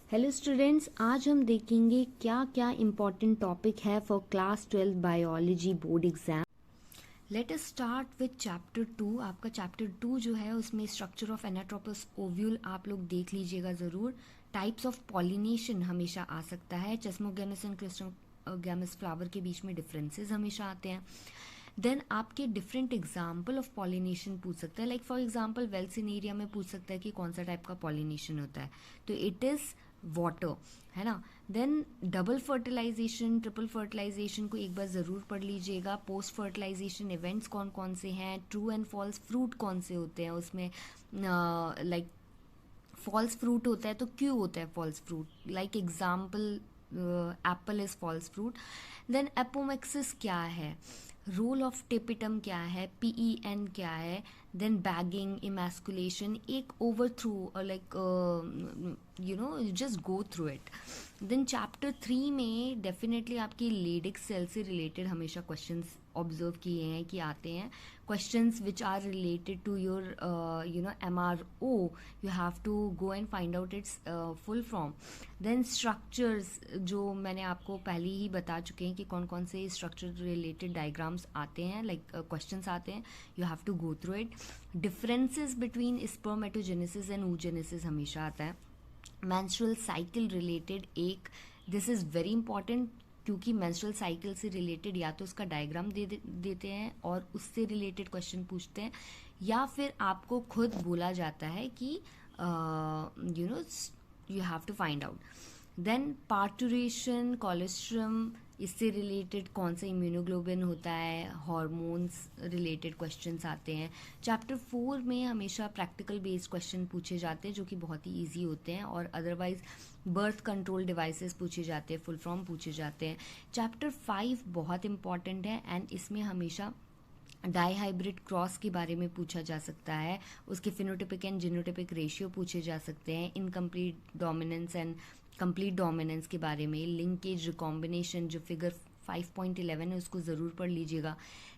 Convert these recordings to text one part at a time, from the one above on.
Hello students, आज हम देखेंगे क्या क्या इम्पोर्टेंट टॉपिक है for class 12 biology board exam. Let us start with chapter 2। आपका चैप्टर 2 जो है उसमें स्ट्रक्चर ऑफ एनाट्रोपस ओव्यूल आप लोग देख लीजिएगा ज़रूर। टाइप्स ऑफ पॉलिनेशन हमेशा आ सकता है, चेस्मोगेमस एंड क्रिस्टोगेमस फ्लावर के बीच में डिफरेंसेस हमेशा आते हैं। देन आपके डिफरेंट एग्जाम्पल ऑफ पॉलिनेशन पूछ सकता है, लाइक फॉर एग्जाम्पल वेल्सिनेरिया में पूछ सकता है कि कौन सा टाइप का पॉलिनेशन होता है, तो इट इज़ वाटर, है ना। Then double fertilisation, triple fertilisation को एक बार ज़रूर पढ़ लीजिएगा। पोस्ट फर्टिलाइजेशन इवेंट्स कौन कौन से हैं, ट्रू एंड फॉल्स फ्रूट कौन से होते हैं उसमें, लाइक फॉल्स फ्रूट होता है तो क्यों होता है false fruit, like example apple is false fruit. Then apomixis क्या है, रोल ऑफ टेपिटम क्या है, PEN क्या है, देन बैगिंग, इमैस्कुलेशन, एक over through like just go through it. Then chapter 3 में डेफिनेटली आपकी लेडिक सेल से रिलेटेड हमेशा क्वेश्चंस ऑब्जर्व किए हैं कि आते हैं, questions which are related to your MRO. You have to go and find out its full form. Then structures, जो मैंने आपको पहले ही बता चुके हैं कि कौन कौन से structure related diagrams आते हैं, like questions आते हैं, you have to go through it. Differences between spermatogenesis and oogenesis हमेशा आता है। menstrual cycle related एक, this is very important क्योंकि मेंस्ट्रुअल साइकिल से रिलेटेड या तो उसका डायग्राम देते हैं और उससे रिलेटेड क्वेश्चन पूछते हैं, या फिर आपको खुद बोला जाता है कि you have to find out. Then parturition, colostrum, इससे रिलेटेड कौन सा इम्यूनोग्लोबिन होता है, हार्मोन्स रिलेटेड क्वेश्चंस आते हैं। चैप्टर 4 में हमेशा प्रैक्टिकल बेस्ड क्वेश्चन पूछे जाते हैं जो कि बहुत ही इजी होते हैं, और अदरवाइज बर्थ कंट्रोल डिवाइसेस पूछे जाते हैं, फुल फॉर्म पूछे जाते हैं। चैप्टर 5 बहुत इंपॉर्टेंट है एंड इसमें हमेशा डाईहाइब्रिड क्रॉस के बारे में पूछा जा सकता है, उसके फिनोटिपिक एंड जीनोटिपिक रेशियो पूछे जा सकते हैं, incomplete dominance and complete dominance के बारे में, लिंकेज, रिकॉम्बिनेशन, जो फिगर 5.11 है उसको ज़रूर पढ़ लीजिएगा।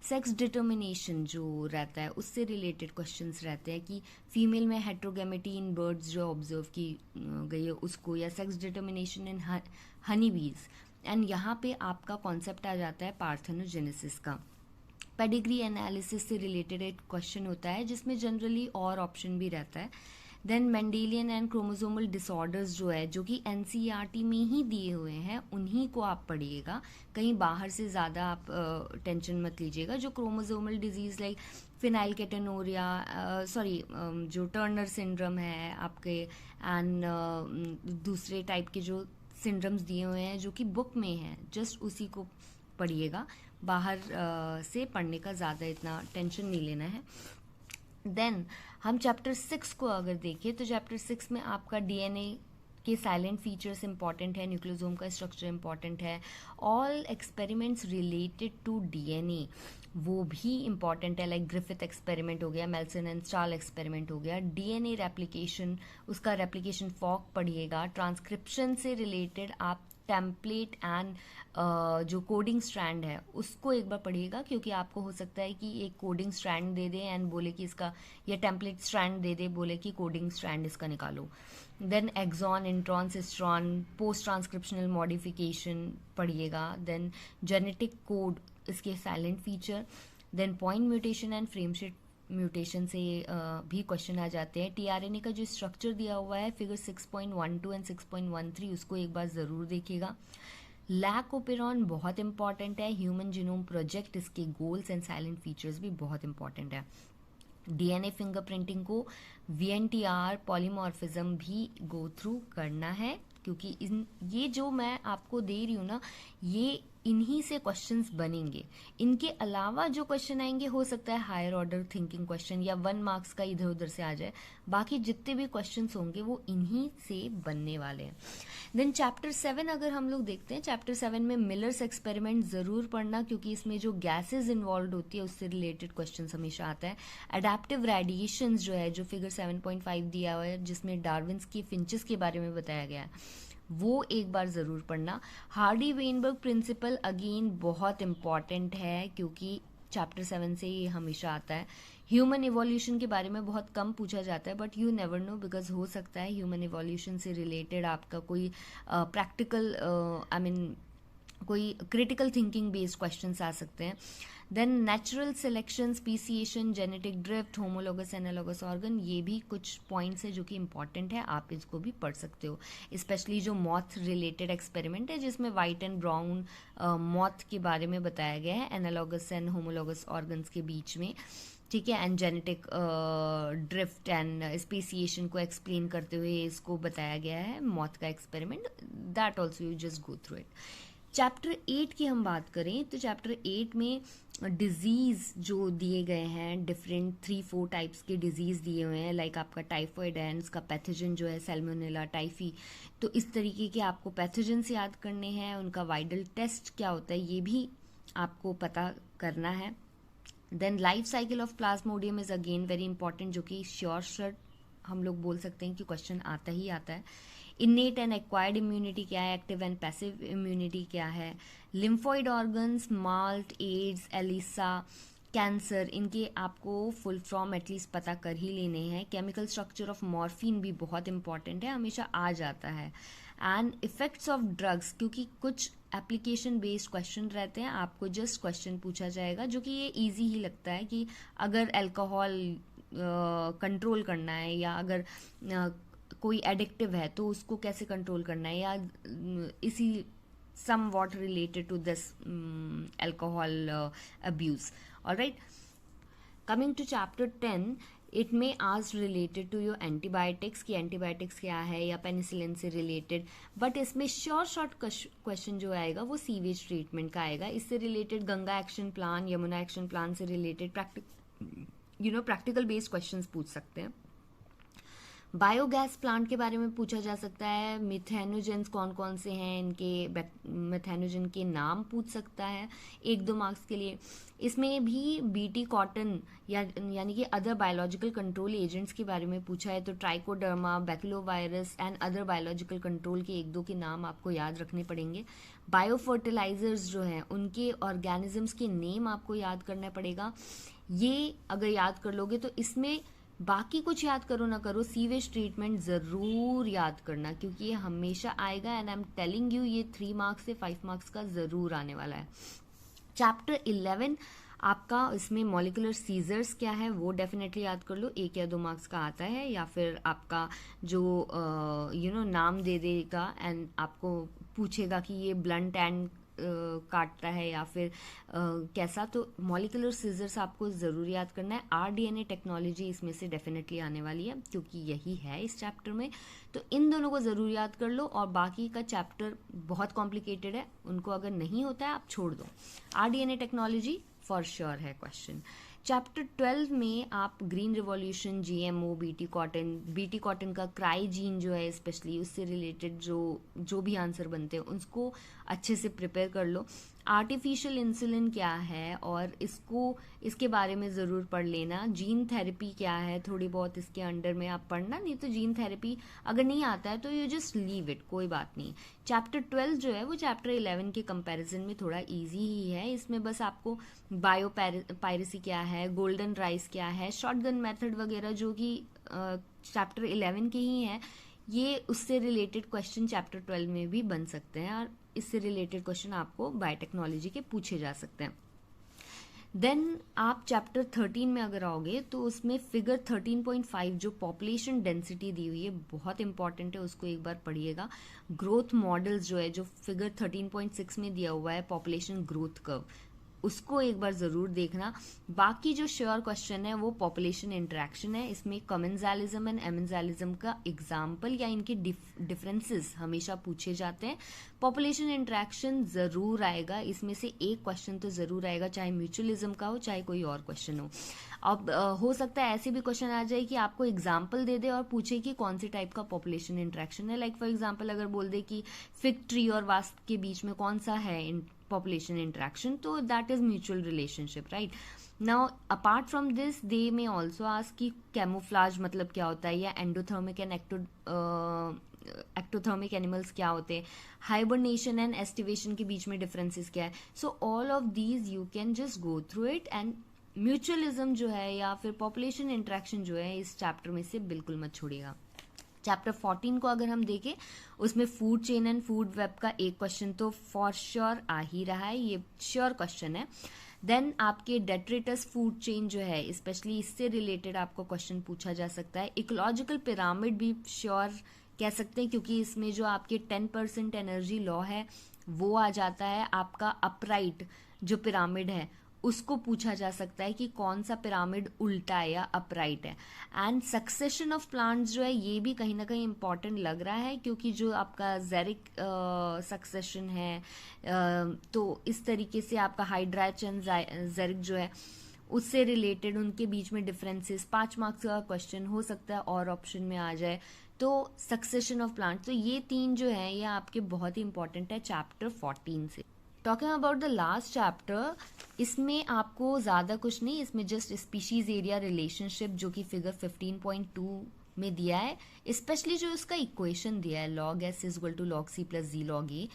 सेक्स डिटर्मिनेशन जो रहता है उससे रिलेटेड क्वेश्चंस रहते हैं कि फीमेल में हेट्रोगेमेटी इन बर्ड्स जो ऑब्जर्व की गई है उसको, या सेक्स डिटर्मिनेशन इन हनी बीज, एंड यहाँ पे आपका कॉन्सेप्ट आ जाता है पार्थेनोजेनेसिस का। पेडिग्री एनालिसिस से रिलेटेड एक क्वेश्चन होता है जिसमें जनरली और ऑप्शन भी रहता है। Then Mendelian and chromosomal disorders जो है, जो कि NCERT में ही दिए हुए हैं, उन्हीं को आप पढ़िएगा, कहीं बाहर से ज़्यादा आप टेंशन मत लीजिएगा। जो क्रोमोसोमल डिजीज़ लाइक फिनाइलकेटोनूरिया, जो टर्नर सिंड्रोम है आपके, एंड दूसरे टाइप के जो सिंड्रोम्स दिए हुए हैं जो कि बुक में हैं, जस्ट उसी को पढ़िएगा, बाहर से पढ़ने का ज़्यादा इतना टेंशन नहीं लेना है। देन हम चैप्टर 6 को अगर देखें तो चैप्टर 6 में आपका DNA के साइलेंट फीचर्स इंपॉर्टेंट है, न्यूक्लियोसोम का स्ट्रक्चर इंपॉर्टेंट है, all experiments related to DNA वो भी इंपॉर्टेंट है, लाइक ग्रिफिथ एक्सपेरिमेंट हो गया, मेल्सन एंड स्टाल एक्सपेरिमेंट हो गया। DNA रेप्लिकेशन, उसका रेप्लिकेशन फॉर्क पढ़िएगा। ट्रांसक्रिप्शन से रिलेटेड आप टेम्पलेट एंड जो कोडिंग स्ट्रैंड है उसको एक बार पढ़िएगा, क्योंकि आपको हो सकता है कि एक coding strand they they and बोले कि इसका, या टेम्पलेट स्ट्रैंड दे दे बोले कि कोडिंग स्ट्रैंड इसका निकालो। Then exon, intron, cistron, post transcriptional modification पढ़िएगा। देन जेनेटिक कोड, इसके silent feature. Then point mutation and frameshift mutation से भी क्वेश्चन आ जाते हैं। TRNA का जो स्ट्रक्चर दिया हुआ है फिगर 6.12 एंड 6.13 उसको एक बार ज़रूर देखिएगा। लैकोपेरॉन बहुत इंपॉर्टेंट है। ह्यूमन जीनोम प्रोजेक्ट, इसके गोल्स एंड साइलेंट फीचर्स भी बहुत इंपॉर्टेंट है। DNA फिंगरप्रिंटिंग को VNTR पॉलीमॉर्फिज्म भी गो थ्रू करना है, क्योंकि ये जो मैं आपको दे रही हूँ ना, ये इन्हीं से क्वेश्चंस बनेंगे। इनके अलावा जो क्वेश्चन आएंगे हो सकता है हायर ऑर्डर थिंकिंग क्वेश्चन या 1 मार्क्स का इधर उधर से आ जाए, बाकी जितने भी क्वेश्चंस होंगे वो इन्हीं से बनने वाले हैं। देन चैप्टर 7 अगर हम लोग देखते हैं, चैप्टर 7 में मिलर्स एक्सपेरिमेंट ज़रूर पढ़ना, क्योंकि इसमें जो गैसेज इन्वॉल्व होती है उससे रिलेटेड क्वेश्चन हमेशा आता है। अडेप्टिव रेडिएशंस जो है, जो फिगर 7.5 दिया हुआ है जिसमें डार्विन्स की फिंचेस के बारे में बताया गया है, वो एक बार ज़रूर पढ़ना। हार्डी वेनबर्ग प्रिंसिपल अगेन बहुत इंपॉर्टेंट है, क्योंकि चैप्टर 7 से ये हमेशा आता है ह्यूमन इवोल्यूशन के बारे में बहुत कम पूछा जाता है, but you never know, because हो सकता है ह्यूमन इवोल्यूशन से रिलेटेड आपका कोई प्रैक्टिकल आई मीन कोई क्रिटिकल थिंकिंग बेस्ड क्वेश्चंस आ सकते हैं. Then natural selection, speciation, genetic drift, homologous analogous organ, ये भी कुछ पॉइंट्स है जो कि इंपॉर्टेंट है, आप इसको भी पढ़ सकते हो. स्पेशली जो मॉथ रिलेटेड एक्सपेरिमेंट है जिसमें वाइट एंड ब्राउन मॉथ के बारे में बताया गया है एनालोगस एंड होमोलोगस ऑर्गन्स के बीच में, ठीक है. And genetic drift and speciation को एक्सप्लेन करते हुए इसको बताया गया है मॉथ का experiment. That also you just go through it. Chapter 8 की हम बात करें तो चैप्टर 8 में डिजीज़ जो दिए गए हैं, डिफरेंट 3-4 टाइप्स के डिजीज़ दिए हुए हैं, लाइक आपका टाइफॉइड है, उसका पैथोजन जो है सैल्मोनेला टाइफी. तो इस तरीके के आपको पैथोजन्स याद करने हैं, उनका वाइडल टेस्ट क्या होता है ये भी आपको पता करना है. Then life cycle of plasmodium is again very important, जो कि श्योर शर्ट हम लोग बोल सकते हैं कि क्वेश्चन आता ही आता है. इन्नेट एंड एक्वायर्ड इम्यूनिटी क्या है, एक्टिव एंड पैसिव इम्यूनिटी क्या है, lymphoid organs, MALT, AIDS, ELISA, cancer, इनके आपको फुल फॉर्म एटलीस्ट पता कर ही लेने हैं. केमिकल स्ट्रक्चर ऑफ मॉर्फिन भी बहुत इंपॉर्टेंट है, हमेशा आ जाता है. एंड इफेक्ट्स ऑफ ड्रग्स, क्योंकि कुछ एप्लीकेशन बेस्ड क्वेश्चन रहते हैं, आपको जस्ट क्वेश्चन पूछा जाएगा, जो कि ये इजी ही लगता है कि अगर अल्कोहल कंट्रोल करना है या अगर कोई एडिक्टिव है तो उसको कैसे कंट्रोल करना है, या इसी somewhat related to this alcohol abuse. Alright, coming to chapter 10, it may ask related to your antibiotics, कि एंटीबायोटिक्स क्या है या पेनिसिलिन से रिलेटेड. बट इसमें शॉर्ट क्वेश्चन जो आएगा वो सीवेज ट्रीटमेंट का आएगा. इससे related Ganga action plan, Yamuna action plan से रिलेटेड प्रैक्टिकल बेस्ड क्वेश्चंस पूछ सकते हैं. बायोगैस प्लांट के बारे में पूछा जा सकता है. मिथेनोजेंस कौन कौन से हैं, इनके मिथेनोजन के नाम पूछ सकता है 1-2 मार्क्स के लिए. इसमें भी बीटी कॉटन यानी कि अदर बायोलॉजिकल कंट्रोल एजेंट्स के बारे में पूछा है, तो trichoderma, baculovirus and other biological control के 1-2 के नाम आपको याद रखने पड़ेंगे. बायो फर्टिलाइजर्स जो हैं उनके ऑर्गेनिजम्स के नेम आपको याद करना पड़ेगा. ये अगर याद कर लोगे तो इसमें बाकी कुछ याद करो ना करो, सीवेज ट्रीटमेंट ज़रूर याद करना, क्योंकि ये हमेशा आएगा. And I am telling you, ये 3 मार्क्स से 5 मार्क्स का ज़रूर आने वाला है. चैप्टर 11 आपका, इसमें मॉलिकुलर सीजर्स क्या है वो डेफिनेटली याद कर लो, 1 या 2 मार्क्स का आता है. या फिर आपका जो नाम दे देगा एंड आपको पूछेगा कि ये ब्लंट एंड काटता है या फिर कैसा, तो मॉलिकुलर सीजर्स आपको ज़रूर याद करना है. RDNA टेक्नोलॉजी इसमें से डेफिनेटली आने वाली है, क्योंकि यही है इस चैप्टर में. तो इन दोनों को ज़रूर याद कर लो, और बाकी का चैप्टर बहुत कॉम्प्लिकेटेड है, उनको अगर नहीं होता है आप छोड़ दो. RDNA टेक्नोलॉजी फॉर श्योर है क्वेश्चन. चैप्टर 12 में आप green revolution, GMO, BT cotton का क्राई जीन जो है स्पेशली, उससे रिलेटेड जो भी आंसर बनते हैं उसको अच्छे से प्रिपेयर कर लो. आर्टिफिशियल इंसुलिन क्या है और इसके बारे में ज़रूर पढ़ लेना. जीन थेरेपी क्या है, थोड़ी बहुत इसके अंडर में आप पढ़ना, नहीं तो जीन थेरेपी अगर नहीं आता है तो यू जस्ट लीव इट, कोई बात नहीं. चैप्टर 12 जो है वो चैप्टर 11 के कंपैरिजन में थोड़ा इजी ही है. इसमें बस आपको बायो पायरेसी क्या है, गोल्डन राइस क्या है, शॉटगन मेथड वगैरह जो कि चैप्टर 11 के ही हैं, ये उससे रिलेटेड क्वेश्चन चैप्टर 12 में भी बन सकते हैं, और इससे रिलेटेड क्वेश्चन आपको बायोटेक्नोलॉजी के पूछे जा सकते हैं. देन आप चैप्टर 13 में अगर आओगे तो उसमें फिगर 13.5 जो पॉपुलेशन डेंसिटी दी हुई है बहुत इंपॉर्टेंट है, उसको एक बार पढ़िएगा. ग्रोथ मॉडल्स जो है, जो फिगर 13.6 में दिया हुआ है पॉपुलेशन ग्रोथ कर्व, उसको एक बार ज़रूर देखना. बाकी जो श्योर क्वेश्चन है वो पॉपुलेशन इंटरेक्शन है. इसमें कमेंजालिज्म एंड एमेंजालिज्म का एग्जाम्पल या इनके डिफरेंसेस हमेशा पूछे जाते हैं. पॉपुलेशन इंटरेक्शन ज़रूर आएगा, इसमें से एक क्वेश्चन तो ज़रूर आएगा, चाहे म्यूचुअलिज्म का हो चाहे कोई और क्वेश्चन हो. अब हो सकता है ऐसे भी क्वेश्चन आ जाए कि आपको एग्जाम्पल दे दे और पूछे कि कौन सी टाइप का पॉपुलेशन इंटरेक्शन है. लाइक फॉर एग्जाम्पल अगर बोल दे कि फिग ट्री और वास्प के बीच में कौन सा है population interaction, so that is mutual relationship, right? Now apart from this they may also ask कि camouflage मतलब क्या होता है, या endothermic and ectothermic animals क्या होते हैं, hibernation and estivation के बीच में differences क्या है. So all of these you can just go through it and mutualism जो है या फिर पॉपुलेशन इंट्रैक्शन जो है इस चैप्टर में से बिल्कुल मत छोड़िएगा। चैप्टर 14 को अगर हम देखें उसमें food chain and food web का एक क्वेश्चन तो फॉर श्योर आ ही रहा है, ये श्योर क्वेश्चन है। देन आपके डेट्रेटस फूड चेन जो है स्पेशली इससे रिलेटेड आपको क्वेश्चन पूछा जा सकता है। इकोलॉजिकल पिरामिड भी श्योर कह सकते हैं क्योंकि इसमें जो आपके 10% एनर्जी लॉ है वो आ जाता है। आपका अपराइट जो पिरामिड है उसको पूछा जा सकता है कि कौन सा पिरामिड उल्टा है या अपराइट है। एंड सक्सेशन ऑफ प्लांट्स जो है ये भी कहीं ना कहीं इंपॉर्टेंट लग रहा है क्योंकि जो आपका जेरिक सक्सेशन है तो इस तरीके से आपका हाइड्राच एंड जेरिक जो है उससे रिलेटेड उनके बीच में डिफरेंसेस 5 मार्क्स का क्वेश्चन हो सकता है और ऑप्शन में आ जाए। तो सक्सेशन ऑफ प्लांट्स, तो ये 3 जो है ये आपके बहुत ही इंपॉर्टेंट है चैप्टर 14 से। Talking about the last chapter, इसमें आपको ज़्यादा कुछ नहीं, इसमें जस्ट स्पीशीज एरिया रिलेशनशिप जो कि फिगर 15.2 में दिया है, स्पेशली जो इसका इक्वेशन दिया है log s is equal to log c plus z log a,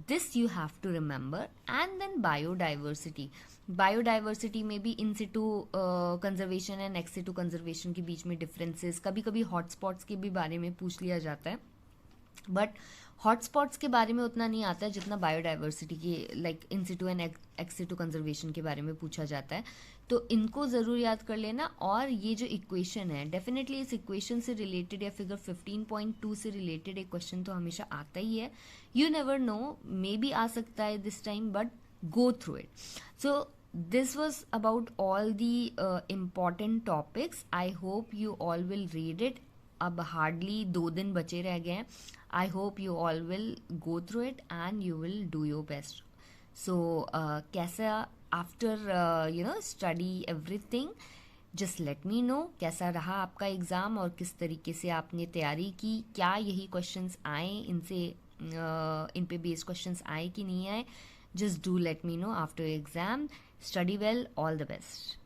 this you have to remember. And then biodiversity, biodiversity में भी in situ conservation and ex situ conservation के बीच में डिफरेंसेस, कभी कभी हॉटस्पॉट्स के भी बारे में पूछ लिया जाता है, बट हॉटस्पॉट्स के बारे में उतना नहीं आता है जितना बायोडाइवर्सिटी के like in Situ and ex situ conservation के बारे में पूछा जाता है। तो इनको ज़रूर याद कर लेना। और ये जो इक्वेशन है डेफिनेटली इस इक्वेशन से रिलेटेड या फिगर 15.2 से रिलेटेड एक क्वेश्चन तो हमेशा आता ही है। You never know, maybe आ सकता है this time, but go through it. So this was about all the important topics. I hope you all will read it. अब हार्डली 2 दिन बचे रह गए हैं। I hope you all will go through it and you will do your best. So कैसा after study everything, just let me know कैसा रहा आपका एग्ज़ाम और किस तरीके से आपने तैयारी की, क्या यही क्वेश्चंस आए, इनसे इन पे बेस्ड क्वेश्चंस आए कि नहीं आए। Just do let me know after exam. Study well, all the best.